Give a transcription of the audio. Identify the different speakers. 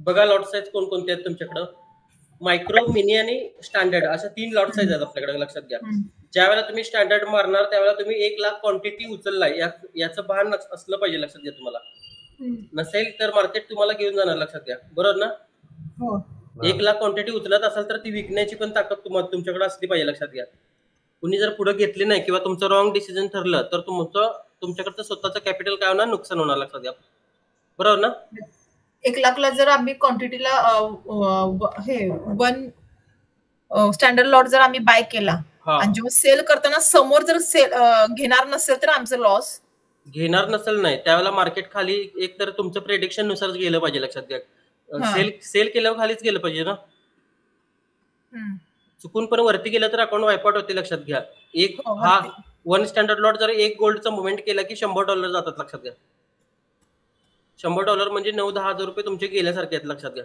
Speaker 1: बघा lot size कोणकोणते आहेत तुमच्याकडं. मायक्रो, मिनी आणि स्टँडर्ड अशा 3 लॉट साईज आहेत आपल्याकडे, लक्षात घ्या. ज्यावेळेला तुम्ही स्टँडर्ड मारणार त्यावेळेला तुम्ही 1 लाख क्वांटिटी उचललाय याचं भान असलं पाहिजे, लक्षात घ्या. तुम्हाला नसेल तर मार्केट तुम्हाला घेऊन जाणार, लक्षात घ्या. बरोबर ना? 1 लाख क्वांटिटी उचलत असाल तर ती विकण्याची पण ताकद तुमच्याकडे असली पाहिजे, लक्षात घ्या. कुणी जर पुढे घेतली नाही किंवा तुमचं रॉंग डिसिजन ठरलं तर तुमच्याकडचं स्वतःचं कॅपिटल काय होणार, नुकसान होणार, लक्षात घ्या. बरोबर ना?
Speaker 2: 1 लाखला जर आम्ही क्वांटिटीला हे 1 स्टँडर्ड लॉट जर आम्ही बाय केला आणि जेव्हा सेल करताना समोर जर घेणार नसेल तर आमचं लॉस.
Speaker 1: घेणार नसेल नाही त्यावेळेला मार्केट खाली एक तर तुमचं प्रेडिक्शन नुसारच गेलं पाहिजे, लक्षात घ्या. सेल केल्यावर खालीच गेलं पाहिजे ना. चुकून पण वरती गेलं तर अकाउंट वायपआउट होते, लक्षात घ्या. एक 1 स्टँडर्ड लॉट जर 1 गोल्डचा मुवमेंट केला की $100 जातात, लक्षात घ्या. $100 म्हणजे $9-10 हजार रुपये तुमचे गेल्यासारखे आहेत, लक्षात घ्या.